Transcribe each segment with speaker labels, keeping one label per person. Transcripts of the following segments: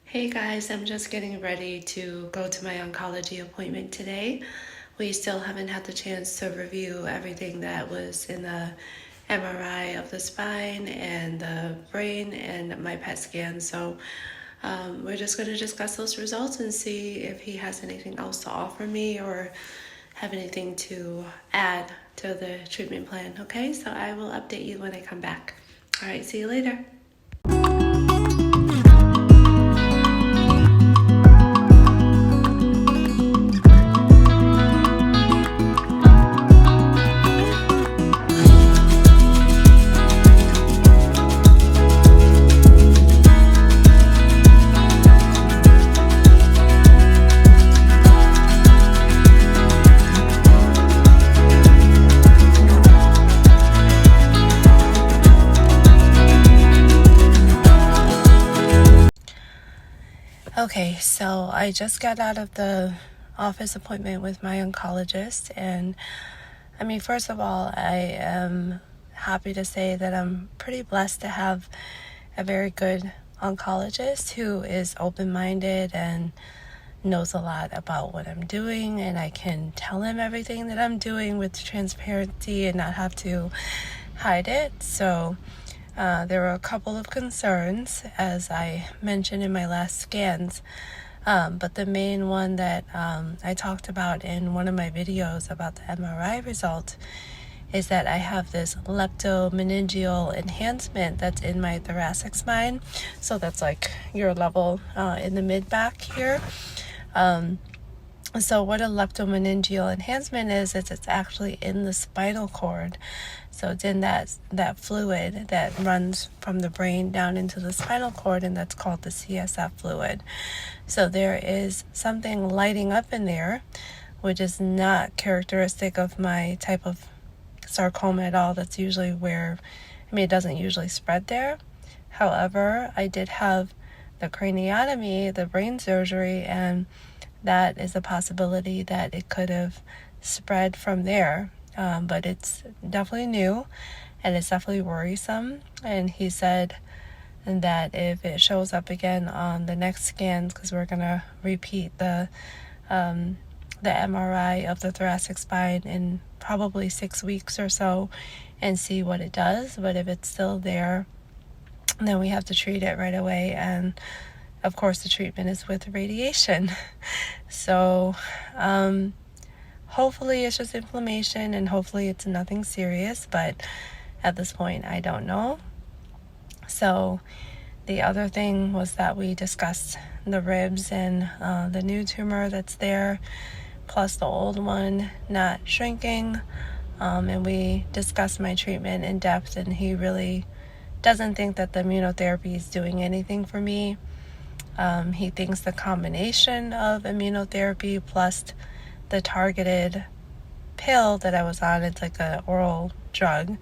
Speaker 1: Hey guys, I'm just getting ready to go to my oncology appointment today. We still haven't had the chance to review everything that was in the MRI of the spine and the brain and my PET scan. So we're just going to discuss those results and see if he has anything else to offer me or have anything to add to the treatment plan. Okay, so I will update you when I come back. All right, see you later. Okay, so I just got out of the office appointment with my oncologist, and first of all, I am happy to say that I'm pretty blessed to have a very good oncologist who is open-minded and knows a lot about what I'm doing, and I can tell him everything that I'm doing with transparency and not have to hide it. So there were a couple of concerns, as I mentioned in my last scans, but the main one that I talked about in one of my videos about the MRI result is that I have this leptomeningeal enhancement that's in my thoracic spine. So that's like your level in the mid-back here. So what a leptomeningeal enhancement is it's actually in the spinal cord. So it's in that fluid that runs from the brain down into the spinal cord, and that's called the CSF fluid. So there is something lighting up in there, which is not characteristic of my type of sarcoma at all. That's usually where, it doesn't usually spread there. However, I did have the craniotomy, the brain surgery, and that is a possibility that it could have spread from there. But it's definitely new and it's definitely worrisome. And he said that if it shows up again on the next scans, because we're going to repeat the MRI of the thoracic spine in probably 6 weeks or so and see what it does. But if it's still there, then we have to treat it right away. And of course, the treatment is with radiation. So hopefully it's just inflammation and hopefully it's nothing serious, but at this point I don't know. So the other thing was that we discussed the ribs and the new tumor that's there, plus the old one not shrinking, and we discussed my treatment in depth, and he really doesn't think that the immunotherapy is doing anything for me. He thinks the combination of immunotherapy plus the targeted pill that I was on, it's like an oral drug.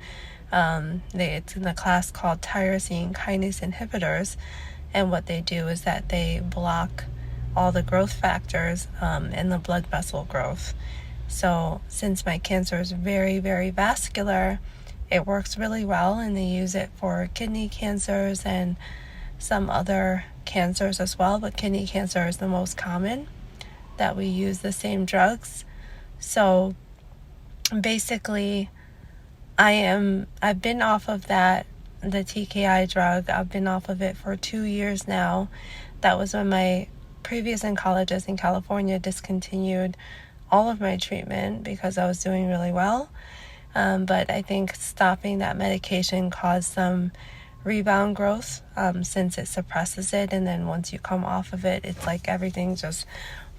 Speaker 1: It's in the class called tyrosine kinase inhibitors, and what they do is that they block all the growth factors in the blood vessel growth. So since my cancer is very, very vascular, it works really well, and they use it for kidney cancers and some other cancers as well, but kidney cancer is the most common that we use the same drugs. So basically I've been off of the TKI drug. I've been off of it for 2 years now. That was when my previous oncologist in California discontinued all of my treatment because I was doing really well. But I think stopping that medication caused some rebound growth since it suppresses it, and then once you come off of it, it's like everything just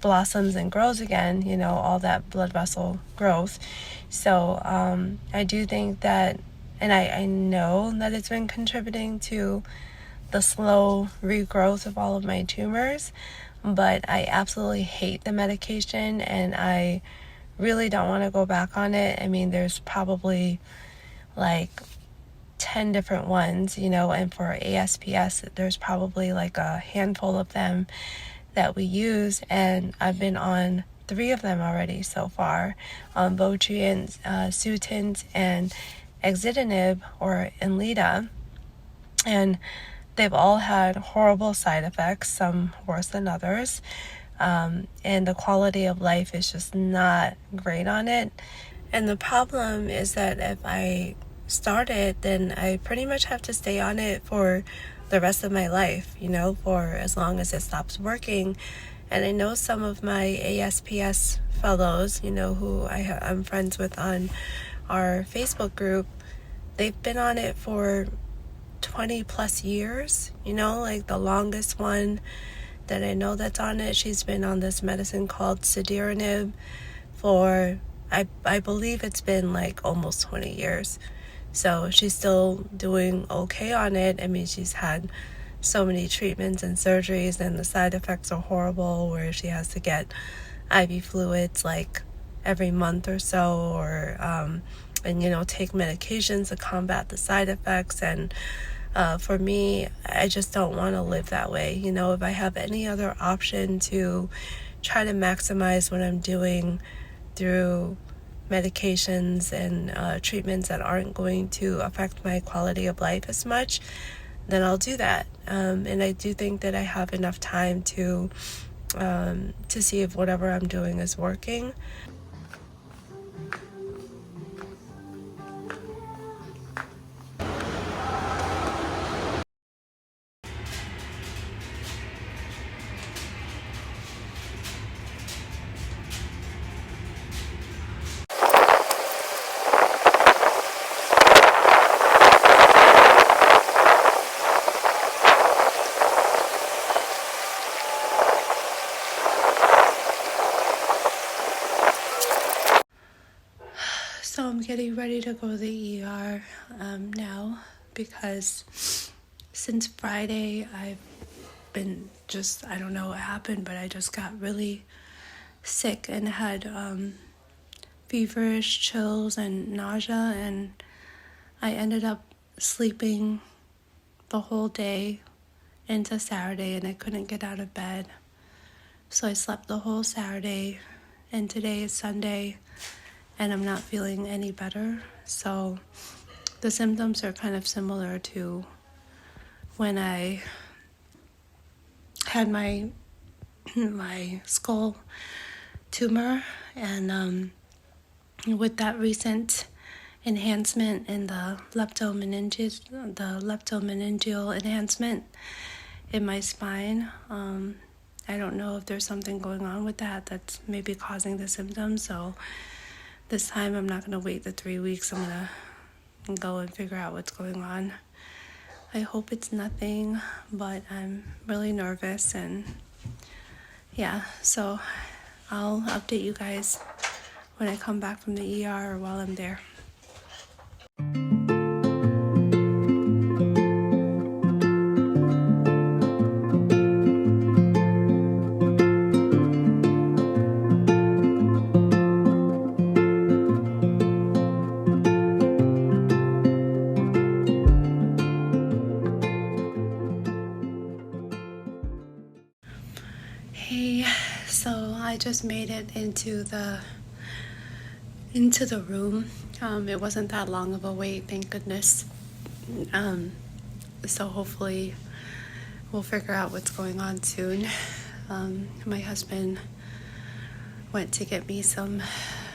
Speaker 1: blossoms and grows again, all that blood vessel growth. So I do think that, and I know that it's been contributing to the slow regrowth of all of my tumors, but I absolutely hate the medication and I really don't want to go back on it. There's probably like 10 different ones, and for ASPS, there's probably like a handful of them that we use, and I've been on 3 of them already so far, on Votrient, Sutent, and Exitinib or Inleta. And they've all had horrible side effects, some worse than others. And the quality of life is just not great on it. And the problem is that if I start it, then I pretty much have to stay on it for the rest of my life, for as long as it stops working. And I know some of my ASPS fellows, who I'm friends with on our Facebook group, they've been on it for 20 plus years, like the longest one that I know that's on it. She's been on this medicine called Cediranib for, I believe it's been like almost 20 years. So she's still doing okay on it. I mean, she's had so many treatments and surgeries, and the side effects are horrible, where she has to get IV fluids like every month or so, or and take medications to combat the side effects. And for me, I just don't want to live that way. If I have any other option to try to maximize what I'm doing through medications and treatments that aren't going to affect my quality of life as much, then I'll do that. And I do think that I have enough time to see if whatever I'm doing is working. So I'm getting ready to go to the ER now, because since Friday I've been I don't know what happened, but I just got really sick and had feverish chills and nausea, and I ended up sleeping the whole day into Saturday, and I couldn't get out of bed. So I slept the whole Saturday, and today is Sunday, and I'm not feeling any better. So the symptoms are kind of similar to when I had my skull tumor, and with that recent enhancement in the leptomeningeal enhancement in my spine, I don't know if there's something going on with that's maybe causing the symptoms. So this time I'm not going to wait the 3 weeks. I'm going to go and figure out what's going on. I hope it's nothing, but I'm really nervous, and yeah, so I'll update you guys when I come back from the ER or while I'm there. Hey, so I just made it into the room. It wasn't that long of a wait, thank goodness. So hopefully we'll figure out what's going on soon. My husband went to get me some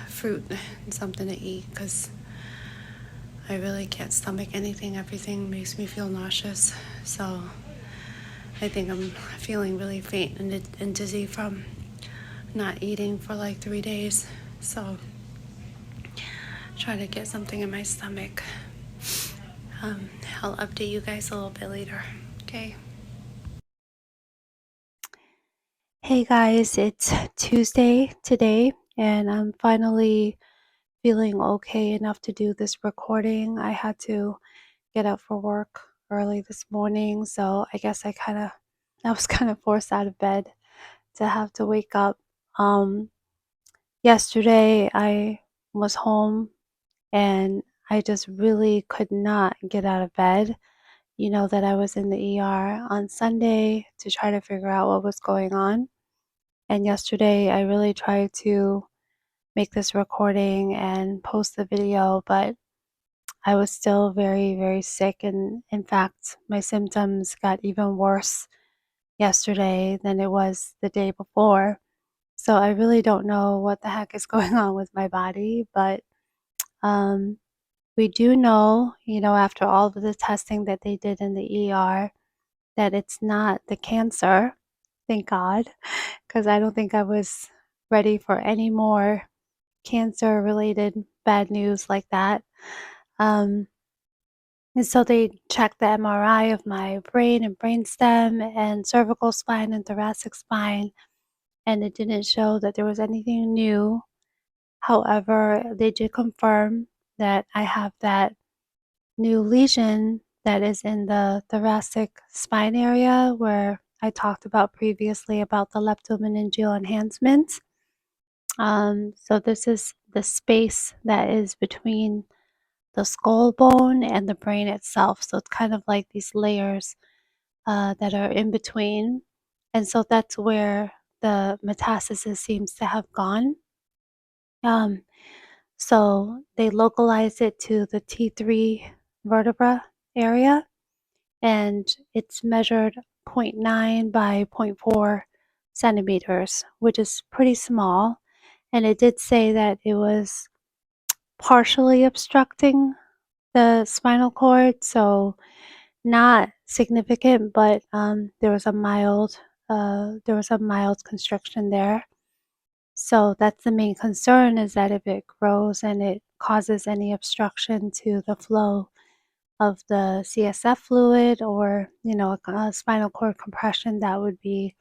Speaker 1: fruit and something to eat, because I really can't stomach anything. Everything makes me feel nauseous. So I think I'm feeling really faint and dizzy from not eating for like 3 days. So try to get something in my stomach. I'll update you guys a little bit later. Okay. Hey guys, it's Tuesday today, and I'm finally feeling okay enough to do this recording. I had to get up for work early this morning, so I guess I was kind of forced out of bed to have to wake up. Yesterday I was home, and I just really could not get out of bed. That I was in the ER on Sunday to try to figure out what was going on. And yesterday I really tried to make this recording and post the video, but
Speaker 2: I was still very, very sick. And in fact, my symptoms got even worse yesterday than it was the day before. So I really don't know what the heck is going on with my body, but um, we do know, after all of the testing that they did in the ER, that it's not the cancer, thank God, because I don't think I was ready for any more cancer related bad news like that. Um, and so they checked the MRI of my brain and brainstem and cervical spine and thoracic spine, and it didn't show that there was anything new. However, they did confirm that I have that new lesion that is in the thoracic spine area where I talked about previously about the leptomeningeal enhancement. So this is the space that is between the skull bone and the brain itself. So it's kind of like these layers that are in between. And so that's where the metastasis seems to have gone. Um, so they localize it to the T3 vertebra area, and it's measured zero point 0.9 by zero point 0.4 centimeters, which is pretty small. And it did say that it was partially obstructing the spinal cord, so not significant, but there was a mild constriction there. So that's the main concern, is that if it grows and it causes any obstruction to the flow of the CSF fluid, or, a spinal cord compression, that would be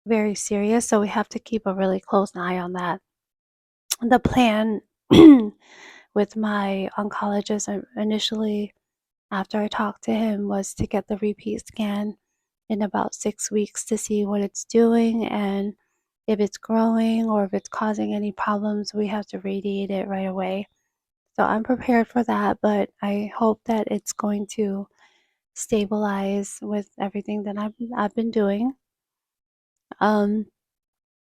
Speaker 2: very serious. So we have to keep a really close eye on that. The plan with my oncologist initially, after I talked to him, was to get the repeat scan in about 6 weeks to see what it's doing, and if it's growing or if it's causing any problems, we have to radiate it right away. So I'm prepared for that, but I hope that it's going to stabilize with everything that I've been doing. Um,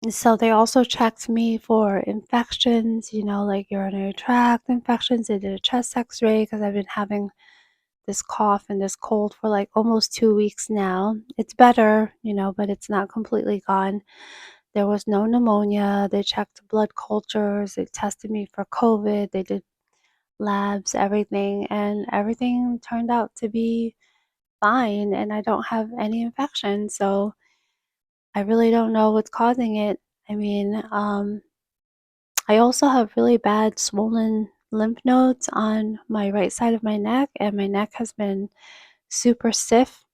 Speaker 2: so they also checked me for infections, like urinary tract infections. They did a chest X-ray because I've been having this cough and this cold for like almost 2 weeks now. It's better, but it's not completely gone. There was no pneumonia. They checked blood cultures. They tested me for COVID. They did labs, everything, and everything turned out to be fine. And I don't have any infection. So I really don't know what's causing it. I mean, I also have really bad swollen lymph nodes on my right side of my neck, and my neck has been super stiff.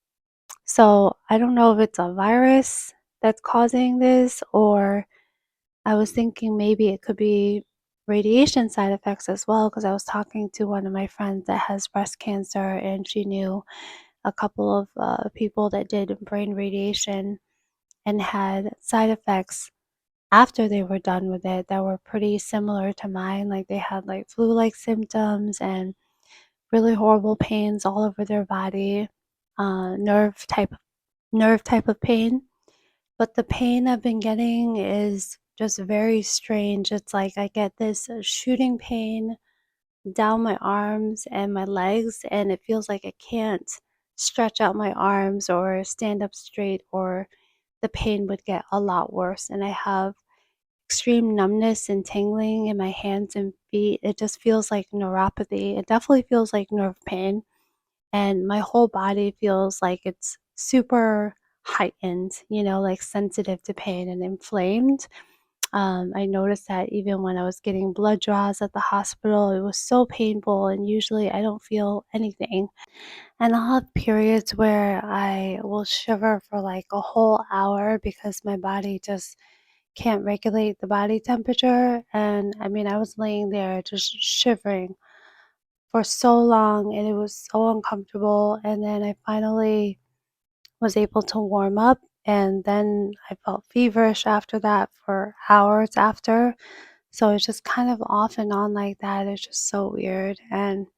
Speaker 2: So I don't know if it's a virus that's causing this, or I was thinking maybe it could be radiation side effects as well, because I was talking to one of my friends that has breast cancer, and she knew a couple of people that did brain radiation and had side effects after they were done with it that were pretty similar to mine. Like they had like flu-like symptoms and really horrible pains all over their body, nerve type of pain. But the pain I've been getting is just very strange. It's like I get this shooting pain down my arms and my legs, and it feels like I can't stretch out my arms or stand up straight, or the pain would get a lot worse. And I have extreme numbness and tingling in my hands and feet. It just feels like neuropathy. It definitely feels like nerve pain, and my whole body feels like it's super heightened, like sensitive to pain and inflamed. I noticed that even when I was getting blood draws at the hospital, it was so painful, and usually I don't feel anything. And I'll have periods where I will shiver for like a whole hour because my body just can't regulate the body temperature. And I mean, I was laying there just shivering for so long, and it was so uncomfortable. And then I finally was able to warm up, and then I felt feverish after that for hours after. So it's just kind of off and on like that. It's just so weird, and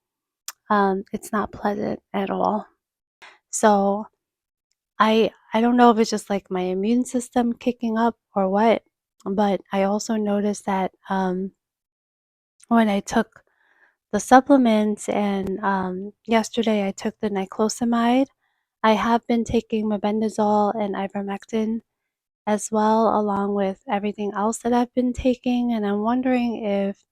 Speaker 2: it's not pleasant at all. So I don't know if it's just like my immune system kicking up or what, but I also noticed that when I took the supplements, and yesterday I took the niclosamide. I have been taking mebendazole and ivermectin as well, along with everything else that I've been taking, and I'm wondering if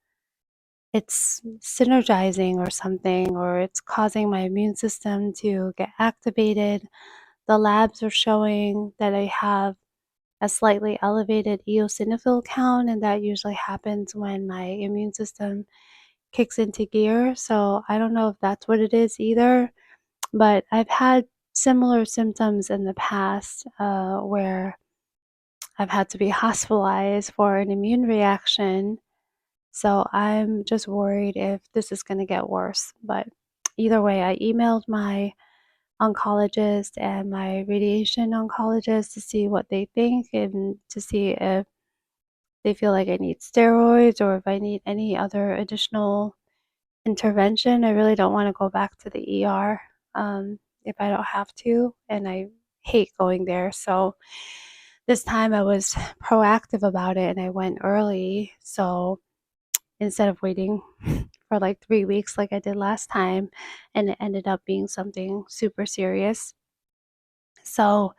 Speaker 2: it's synergizing or something, or it's causing my immune system to get activated. The labs are showing that I have a slightly elevated eosinophil count, and that usually happens when my immune system kicks into gear. So I don't know if that's what it is either, but I've had similar symptoms in the past where I've had to be hospitalized for an immune reaction. So I'm just worried if this is going to get worse. But either way, I emailed my oncologist and my radiation oncologist to see what they think and to see if they feel like I need steroids or if I need any other additional intervention. I really don't want to go back to the ER if I don't have to, and I hate going there. So this time I was proactive about it and I went early. So instead of waiting for like 3 weeks like I did last time, and it ended up being something super serious. So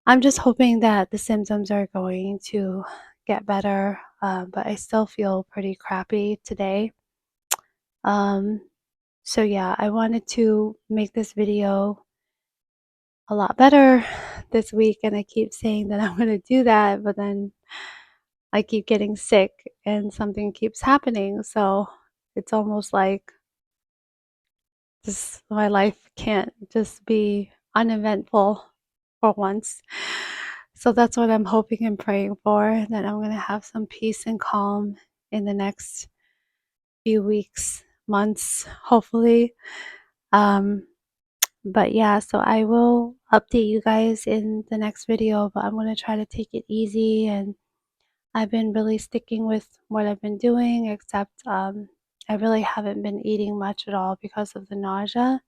Speaker 2: I'm just hoping that the symptoms are going to get better, but I still feel pretty crappy today. Um, so yeah, I wanted to make this video a lot better this week, and I keep saying that I'm going to do that, but then I keep getting sick and something keeps happening. So it's almost like just my life can't just be uneventful for once. So that's what I'm hoping and praying for, that I'm going to have some peace and calm in the next few weeks, months, hopefully. Um, but yeah, so I will update you guys in the next video, but I'm going to try to take it easy, and I've been really sticking with what I've been doing, except I really haven't been eating much at all because of the nausea.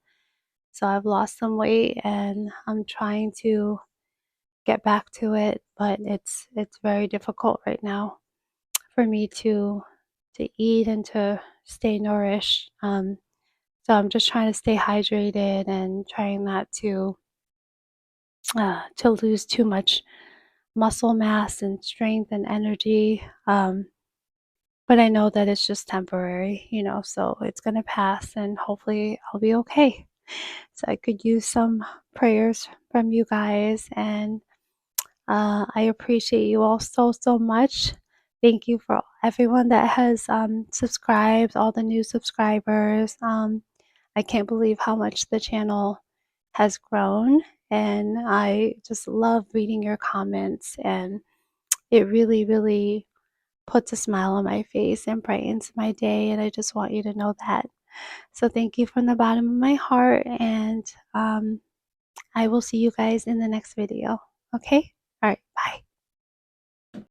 Speaker 2: So I've lost some weight and I'm trying to get back to it, but it's very difficult right now for me to eat and to stay nourished. So I'm just trying to stay hydrated and trying not to lose too much muscle mass and strength and energy. But I know that it's just temporary, so it's going to pass and hopefully I'll be okay. So I could use some prayers from you guys, and I appreciate you all so, so much. Thank you for everyone that has subscribed, all the new subscribers. I can't believe how much the channel has grown, and I just love reading your comments, and it really, really puts a smile on my face and brightens my day, and I just want you to know that. So thank you from the bottom of my heart, and I will see you guys in the next video. Okay? All right, bye.